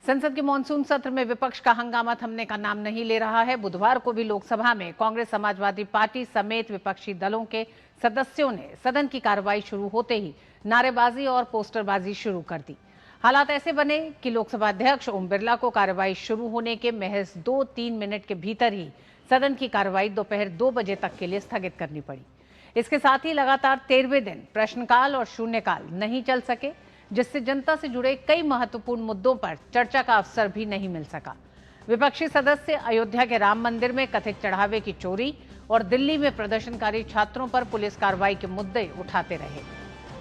संसद के मानसून सत्र में विपक्ष का हंगामा थमने का नाम नहीं ले रहा है। बुधवार को भी लोकसभा में कांग्रेस समाजवादी पार्टी समेत विपक्षी दलों के सदस्यों ने सदन की कार्रवाई शुरू होते ही नारेबाजी और पोस्टरबाजी शुरू कर दी। हालात ऐसे बने कि लोकसभा अध्यक्ष ओम बिरला को कार्रवाई शुरू होने के महज 2-3 मिनट के भीतर ही सदन की कार्रवाई दोपहर 2 बजे तक के लिए स्थगित करनी पड़ी। इसके साथ ही लगातार 13वें दिन प्रश्नकाल और शून्यकाल नहीं चल सके, जिससे जनता से जुड़े कई महत्वपूर्ण मुद्दों पर चर्चा का अवसर भी नहीं मिल सका। विपक्षी सदस्य अयोध्या के राम मंदिर में कथित चढ़ावे की चोरी और दिल्ली में प्रदर्शनकारी छात्रों पर पुलिस कार्रवाई के मुद्दे उठाते रहे।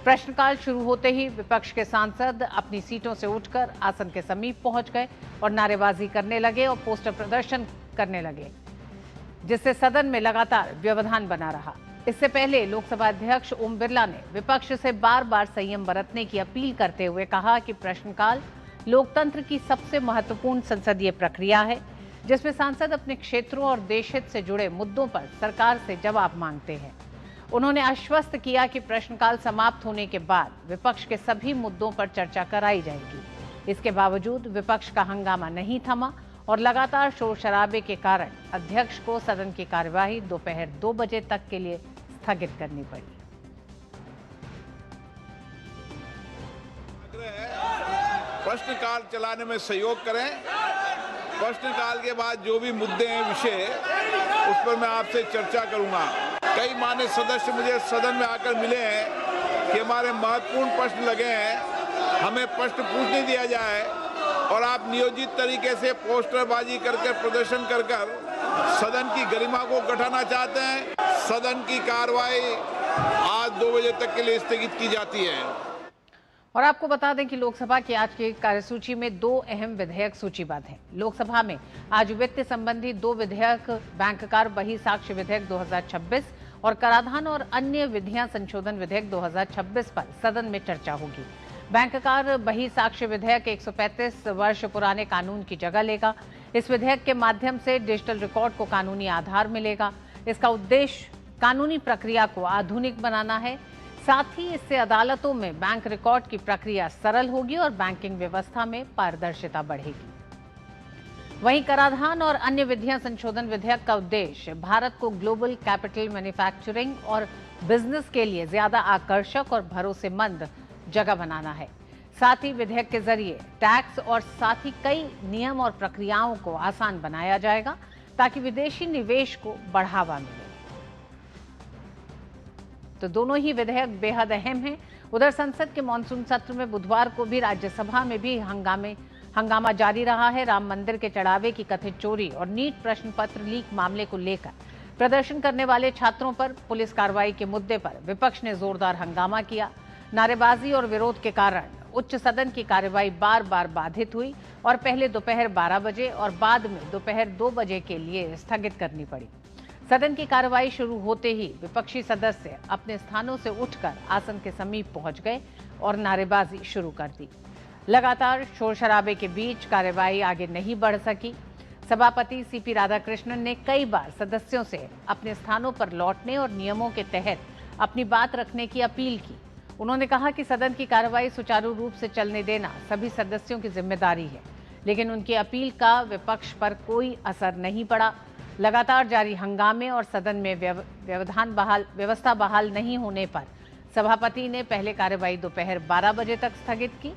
प्रश्नकाल शुरू होते ही विपक्ष के सांसद अपनी सीटों से उठकर आसन के समीप पहुंच गए और नारेबाजी करने लगे और पोस्टर प्रदर्शन करने लगे, जिससे सदन में लगातार व्यवधान बना रहा। इससे पहले लोकसभा अध्यक्ष ओम बिरला ने विपक्ष से बार बार संयम बरतने की अपील करते हुए कहा कि प्रश्नकाल लोकतंत्र की सबसे महत्वपूर्ण संसदीय प्रक्रिया है, जिसमें सांसद अपने क्षेत्रों और देश हित से जुड़े मुद्दों पर सरकार से जवाब मांगते हैं। उन्होंने आश्वस्त किया कि प्रश्नकाल समाप्त होने के बाद विपक्ष के सभी मुद्दों पर चर्चा कराई जाएगी। इसके बावजूद विपक्ष का हंगामा नहीं थमा और लगातार शोर शराबे के कारण अध्यक्ष को सदन की कार्यवाही दोपहर 2 बजे तक के लिए स्थगित करनी पड़ी। प्रश्नकाल चलाने में सहयोग करें। प्रश्नकाल के बाद जो भी मुद्दे हैं, विषय, उस पर मैं आपसे चर्चा करूंगा। कई माननीय सदस्य मुझे सदन में आकर मिले हैं कि हमारे महत्वपूर्ण प्रश्न लगे हैं, हमें प्रश्न पूछने दिया जाए, और आप नियोजित तरीके से पोस्टरबाजी करके प्रदर्शन कर सदन की गरिमा को घटाना चाहते हैं। सदन की कार्रवाई आज 2 बजे तक के लिए स्थगित की जाती है। और आपको बता दें कि लोकसभा की आज की कार्यसूची में 2 अहम विधेयक सूचीबद्ध हैं। लोकसभा में आज वित्त संबंधी 2 विधेयक, बैंककार बही साक्ष्य विधेयक 2026 और कराधान और अन्य विधियां संशोधन विधेयक 2026 पर सदन में चर्चा होगी। बैंककार बही साक्ष्य विधेयक 135 वर्ष पुराने कानून की जगह लेगा। इस विधेयक के माध्यम से डिजिटल रिकॉर्ड को कानूनी आधार मिलेगा। इसका उद्देश्य कानूनी प्रक्रिया को आधुनिक बनाना है। साथ ही इससे अदालतों में बैंक रिकॉर्ड की प्रक्रिया सरल होगी और बैंकिंग व्यवस्था में पारदर्शिता बढ़ेगी। वहीं कराधान और अन्य विधियां संशोधन विधेयक का उद्देश्य भारत को ग्लोबल कैपिटल मैन्युफैक्चरिंग और बिजनेस के लिए ज्यादा आकर्षक और भरोसेमंद जगह बनाना है। साथ ही विधेयक के जरिए टैक्स और साथ ही कई नियम और प्रक्रियाओं को आसान बनाया जाएगा, ताकि विदेशी निवेश को बढ़ावा मिले। तो दोनों ही विधेयक बेहद अहम हैं। उधर संसद के मानसून सत्र में बुधवार को भी राज्यसभा में भी हंगामा जारी रहा है। राम मंदिर के चढ़ावे की कथित चोरी और नीट प्रश्न पत्र लीक मामले को लेकर प्रदर्शन करने वाले छात्रों पर पुलिस कार्रवाई के मुद्दे पर विपक्ष ने जोरदार हंगामा किया। नारेबाजी और विरोध के कारण उच्च सदन की कार्यवाही बार बार बाधित हुई और पहले दोपहर 12 बजे और बाद में दोपहर 2 बजे के लिए स्थगित करनी पड़ी। सदन की कार्रवाई शुरू होते ही विपक्षी सदस्य अपने स्थानों से उठकर आसन के समीप पहुंच गए और नारेबाजी शुरू कर दी। लगातार शोर शराबे के बीच कार्यवाही आगे नहीं बढ़ सकी। सभापति सीपी राधाकृष्णन ने कई बार सदस्यों से अपने स्थानों पर लौटने और नियमों के तहत अपनी बात रखने की अपील की। उन्होंने कहा कि सदन की कार्रवाई सुचारू रूप से चलने देना सभी सदस्यों की जिम्मेदारी है, लेकिन उनकी अपील का विपक्ष पर कोई असर नहीं पड़ा। लगातार जारी हंगामे और सदन में व्यवस्था बहाल नहीं होने पर सभापति ने पहले कार्यवाही दोपहर 12 बजे तक स्थगित की।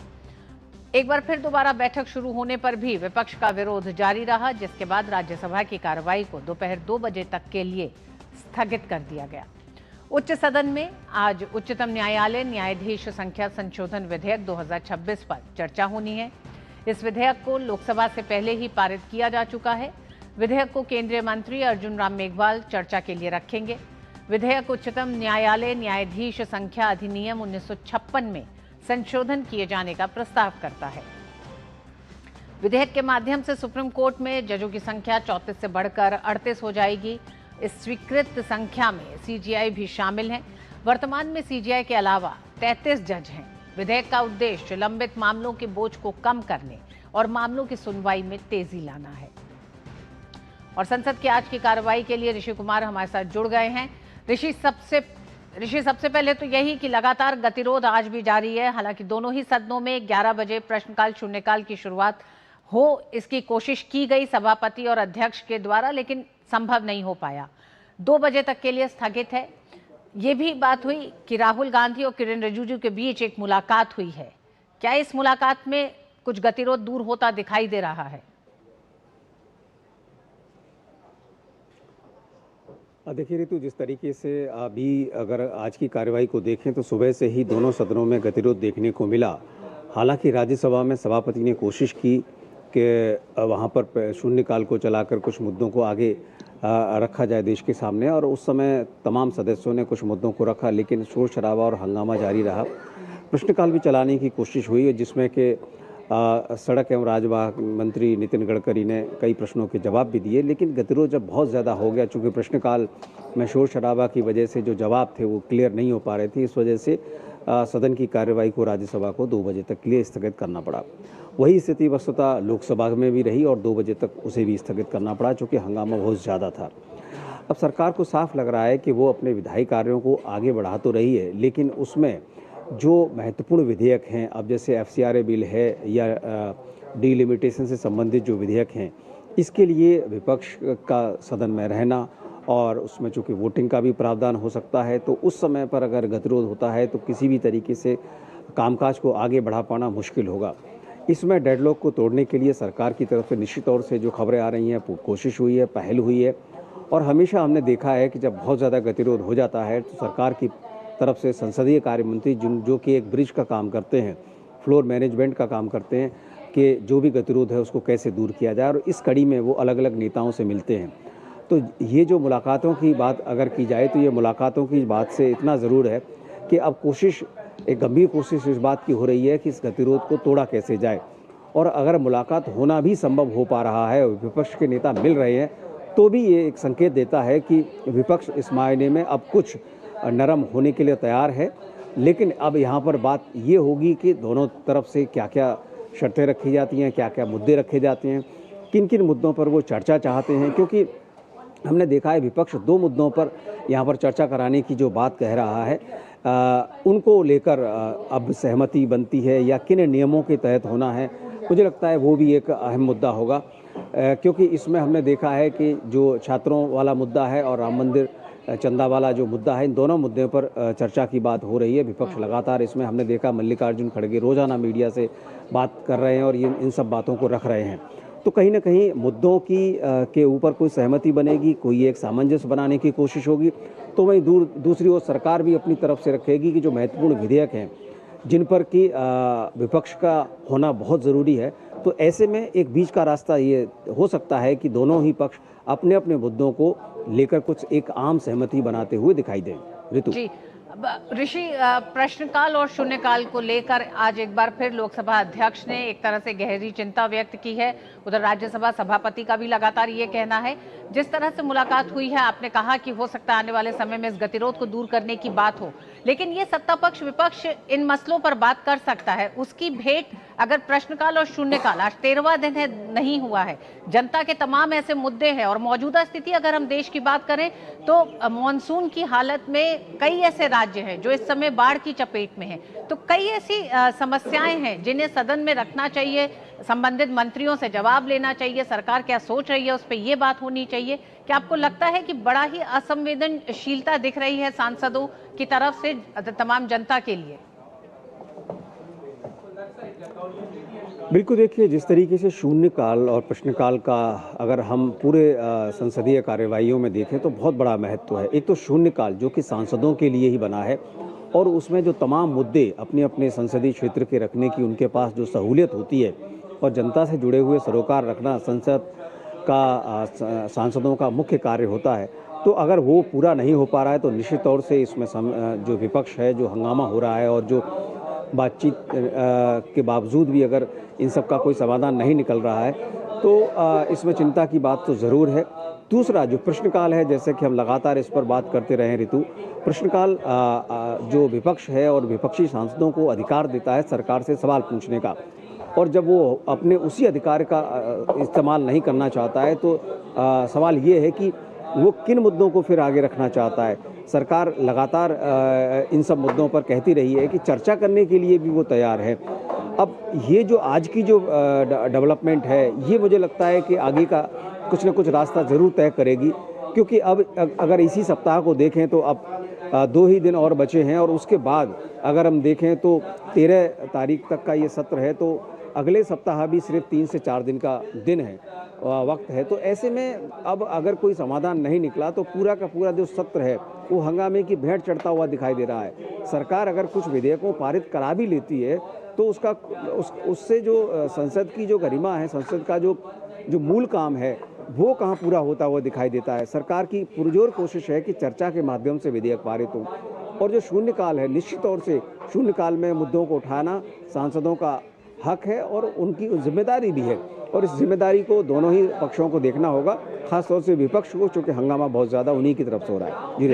एक बार फिर दोबारा बैठक शुरू होने पर भी विपक्ष का विरोध जारी रहा, जिसके बाद राज्यसभा की कार्रवाई को दोपहर 2 बजे तक के लिए स्थगित कर दिया गया। उच्च सदन में आज उच्चतम न्यायालय न्यायाधीश संख्या संशोधन विधेयक 2026 पर चर्चा होनी है। इस विधेयक को लोकसभा से पहले ही पारित किया जा चुका है। विधेयक को केंद्रीय मंत्री अर्जुन राम मेघवाल चर्चा के लिए रखेंगे। विधेयक उच्चतम न्यायालय न्यायाधीश संख्या अधिनियम 1956 में संशोधन किए जाने का प्रस्ताव करता है। विधेयक के माध्यम से सुप्रीम कोर्ट में जजों की संख्या 34 से बढ़कर 38 हो जाएगी। इस स्वीकृत संख्या में सीजीआई भी शामिल हैं। वर्तमान में सीजीआई के अलावा 33 जज हैं। विधेयक का उद्देश्य लंबित मामलों के बोझ को कम करने और मामलों की सुनवाई में तेजी लाना है। और संसद की आज की कार्रवाई के लिए ऋषि कुमार हमारे साथ जुड़ गए हैं। ऋषि, सबसे पहले तो यही कि लगातार गतिरोध आज भी जारी है। हालांकि दोनों ही सदनों में 11 बजे प्रश्नकाल शून्यकाल की शुरुआत हो इसकी कोशिश की गई सभापति और अध्यक्ष के द्वारा, लेकिन संभव नहीं हो पाया। 2 बजे तक के लिए स्थगित है। ये भी बात हुई कि राहुल गांधी और किरेन रिजिजू के बीच एक मुलाकात हुई है। क्या इस मुलाकात में कुछ गतिरोध दूर होता दिखाई दे रहा है? देखिए ऋतु, जिस तरीके से अभी अगर आज की कार्रवाई को देखें तो सुबह से ही दोनों सदनों में गतिरोध देखने को मिला। हालांकि राज्यसभा में सभापति ने कोशिश की कि वहां पर शून्यकाल को चलाकर कुछ मुद्दों को आगे रखा जाए देश के सामने, और उस समय तमाम सदस्यों ने कुछ मुद्दों को रखा, लेकिन शोर शराबा और हंगामा जारी रहा। प्रश्नकाल भी चलाने की कोशिश हुई, जिसमें कि सड़क एवं राजमार्ग मंत्री नितिन गडकरी ने कई प्रश्नों के जवाब भी दिए, लेकिन गतिरोध जब बहुत ज़्यादा हो गया, चूँकि प्रश्नकाल में शोर शराबा की वजह से जो जवाब थे वो क्लियर नहीं हो पा रहे थे, इस वजह से सदन की कार्यवाही को, राज्यसभा को 2 बजे तक के लिए स्थगित करना पड़ा। वही स्थिति वस्तुतः लोकसभा में भी रही और 2 बजे तक उसे भी स्थगित करना पड़ा, चूँकि हंगामा बहुत ज़्यादा था। अब सरकार को साफ लग रहा है कि वो अपने विधायी कार्यों को आगे बढ़ा तो रही है, लेकिन उसमें जो महत्वपूर्ण विधेयक हैं, अब जैसे FCRA बिल है या डिलिमिटेशन से संबंधित जो विधेयक हैं, इसके लिए विपक्ष का सदन में रहना और उसमें चूँकि वोटिंग का भी प्रावधान हो सकता है, तो उस समय पर अगर गतिरोध होता है तो किसी भी तरीके से कामकाज को आगे बढ़ा पाना मुश्किल होगा। इसमें डेडलॉक को तोड़ने के लिए सरकार की तरफ से निश्चित तौर से जो खबरें आ रही हैं, कोशिश हुई है, पहल हुई है, और हमेशा हमने देखा है कि जब बहुत ज़्यादा गतिरोध हो जाता है तो सरकार की तरफ से संसदीय कार्य मंत्री जो कि एक ब्रिज का काम करते हैं, फ्लोर मैनेजमेंट का काम करते हैं कि जो भी गतिरोध है उसको कैसे दूर किया जाए, और इस कड़ी में वो अलग अलग नेताओं से मिलते हैं। तो ये जो मुलाकातों की बात अगर की जाए तो ये मुलाकातों की बात से इतना ज़रूर है कि अब कोशिश, एक गंभीर कोशिश इस बात की हो रही है कि इस गतिरोध को तोड़ा कैसे जाए, और अगर मुलाकात होना भी संभव हो पा रहा है और विपक्ष के नेता मिल रहे हैं, तो भी ये एक संकेत देता है कि विपक्ष इस मायने में अब कुछ नरम होने के लिए तैयार है। लेकिन अब यहाँ पर बात ये होगी कि दोनों तरफ से क्या क्या शर्तें रखी जाती हैं, क्या क्या मुद्दे रखे जाते हैं, किन किन मुद्दों पर वो चर्चा चाहते हैं, क्योंकि हमने देखा है विपक्ष 2 मुद्दों पर यहाँ पर चर्चा कराने की जो बात कह रहा है, उनको लेकर अब सहमति बनती है या किन नियमों के तहत होना है, मुझे लगता है वो भी एक अहम मुद्दा होगा, क्योंकि इसमें हमने देखा है कि जो छात्रों वाला मुद्दा है और राम मंदिर चंदा वाला जो मुद्दा है, इन दोनों मुद्दों पर चर्चा की बात हो रही है। विपक्ष लगातार इसमें, हमने देखा मल्लिकार्जुन खड़गे रोजाना मीडिया से बात कर रहे हैं और ये इन सब बातों को रख रहे हैं। तो कहीं ना कहीं मुद्दों की के ऊपर कोई सहमति बनेगी, कोई एक सामंजस्य बनाने की कोशिश होगी, तो वहीं दूसरी ओर सरकार भी अपनी तरफ से रखेगी कि जो महत्वपूर्ण विधेयक हैं जिन पर कि विपक्ष का होना बहुत ज़रूरी है, तो ऐसे में एक बीच का रास्ता ये हो सकता है कि दोनों ही पक्ष अपने अपने मुद्दों को लेकर कुछ एक आम सहमति बनाते हुए दिखाई दें। ऋतु जी, ऋषि, प्रश्नकाल और शून्यकाल को लेकर आज एक बार फिर लोकसभा अध्यक्ष ने एक तरह से गहरी चिंता व्यक्त की है। उधर राज्यसभा सभापति का भी लगातार ये कहना है, जिस तरह से मुलाकात हुई है, आपने कहा कि हो सकता है आने वाले समय में इस गतिरोध को दूर करने की बात हो, लेकिन ये सत्ता पक्ष विपक्ष इन मसलों पर बात कर सकता है। उसकी भेंट अगर प्रश्नकाल और शून्यकाल, आज 13वां दिन है, नहीं हुआ है, जनता के तमाम ऐसे मुद्दे हैं, और मौजूदा स्थिति अगर हम देश की बात करें तो मानसून की हालत में कई ऐसे राज्य हैं जो इस समय बाढ़ की चपेट में हैं, तो कई ऐसी समस्याएं हैं जिन्हें सदन में रखना चाहिए, संबंधित मंत्रियों से जवाब लेना चाहिए, सरकार क्या सोच रही है उस पर यह बात होनी चाहिए। क्या आपको लगता है कि बड़ा ही असंवेदनशीलता दिख रही है सांसदों की तरफ से तमाम जनता के लिए? बिल्कुल, देखिए जिस तरीके से शून्यकाल और प्रश्नकाल का अगर हम पूरे संसदीय कार्यवाहियों में देखें तो बहुत बड़ा महत्व है। एक तो शून्यकाल जो कि सांसदों के लिए ही बना है, और उसमें जो तमाम मुद्दे अपने अपने संसदीय क्षेत्र के रखने की उनके पास जो सहूलियत होती है, और जनता से जुड़े हुए सरोकार रखना संसद का सांसदों का मुख्य कार्य होता है। तो अगर वो पूरा नहीं हो पा रहा है तो निश्चित तौर से इसमें जो विपक्ष है, जो हंगामा हो रहा है और जो बातचीत के बावजूद भी अगर इन सब का कोई समाधान नहीं निकल रहा है, तो इसमें चिंता की बात तो ज़रूर है। दूसरा जो प्रश्नकाल है, जैसे कि हम लगातार इस पर बात करते रहे ऋतु, प्रश्नकाल जो विपक्ष है और विपक्षी सांसदों को अधिकार देता है सरकार से सवाल पूछने का, और जब वो अपने उसी अधिकार का इस्तेमाल नहीं करना चाहता है तो सवाल ये है कि वो किन मुद्दों को फिर आगे रखना चाहता है। सरकार लगातार इन सब मुद्दों पर कहती रही है कि चर्चा करने के लिए भी वो तैयार है, अब ये जो आज की जो डेवलपमेंट है, ये मुझे लगता है कि आगे का कुछ न कुछ रास्ता ज़रूर तय करेगी, क्योंकि अब अगर इसी सप्ताह को देखें तो अब 2 ही दिन और बचे हैं और उसके बाद अगर हम देखें तो 13 तारीख तक का ये सत्र है, तो अगले सप्ताह भी सिर्फ 3 से 4 दिन का दिन है, वक्त है। तो ऐसे में अब अगर कोई समाधान नहीं निकला तो पूरा का पूरा जो सत्र है वो हंगामे की भेंट चढ़ता हुआ दिखाई दे रहा है। सरकार अगर कुछ विधेयकों पारित करा भी लेती है तो उससे जो संसद की जो गरिमा है, संसद का जो मूल काम है, वो कहाँ पूरा होता हुआ दिखाई देता है। सरकार की पुरजोर कोशिश है कि चर्चा के माध्यम से विधेयक पारित हो, और जो शून्यकाल है, निश्चित तौर से शून्यकाल में मुद्दों को उठाना सांसदों का हक है और उनकी जिम्मेदारी भी है, और इस जिम्मेदारी को दोनों ही पक्षों को देखना होगा, खासतौर से विपक्ष को, चूंकि हंगामा बहुत ज्यादा उन्हीं की तरफ से हो रहा है।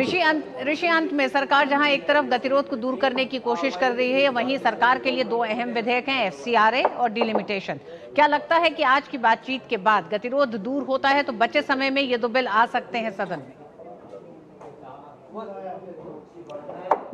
ऋषि, अंत में सरकार जहां एक तरफ गतिरोध को दूर करने की कोशिश कर रही है, वहीं सरकार के लिए 2 अहम विधेयक हैं, FCRA और डिलिमिटेशन। क्या लगता है कि आज की बातचीत के बाद गतिरोध दूर होता है तो बचे समय में ये 2 बिल आ सकते हैं सदन में?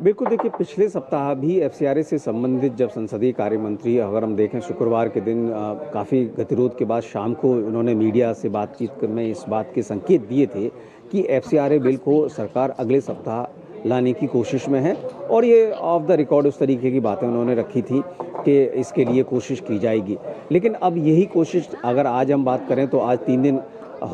बिल्कुल, देखिए पिछले सप्ताह भी FCRA से संबंधित जब संसदीय कार्य मंत्री, अगर हम देखें शुक्रवार के दिन काफ़ी गतिरोध के बाद शाम को उन्होंने मीडिया से बातचीत में इस बात के संकेत दिए थे कि FCRA बिल को सरकार अगले सप्ताह लाने की कोशिश में है, और ये ऑफ द रिकॉर्ड उस तरीके की बातें उन्होंने रखी थी कि इसके लिए कोशिश की जाएगी। लेकिन अब यही कोशिश अगर आज हम बात करें तो आज 3 दिन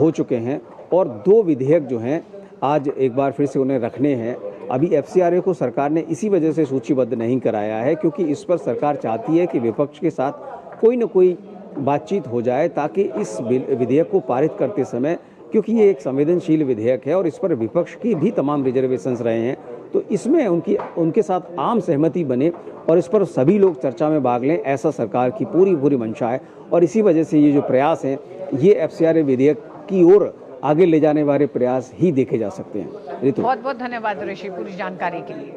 हो चुके हैं और 2 विधेयक जो हैं आज एक बार फिर से उन्हें रखने हैं। अभी FCRA को सरकार ने इसी वजह से सूचीबद्ध नहीं कराया है क्योंकि इस पर सरकार चाहती है कि विपक्ष के साथ कोई न कोई बातचीत हो जाए, ताकि इस विधेयक को पारित करते समय, क्योंकि ये एक संवेदनशील विधेयक है और इस पर विपक्ष की भी तमाम रिजर्वेशंस रहे हैं, तो इसमें उनके साथ आम सहमति बने और इस पर सभी लोग चर्चा में भाग लें, ऐसा सरकार की पूरी मंशा है। और इसी वजह से ये जो प्रयास हैं, ये FCRA विधेयक की ओर आगे ले जाने वाले प्रयास ही देखे जा सकते हैं। बहुत बहुत धन्यवाद ऋषि पूरी जानकारी के लिए।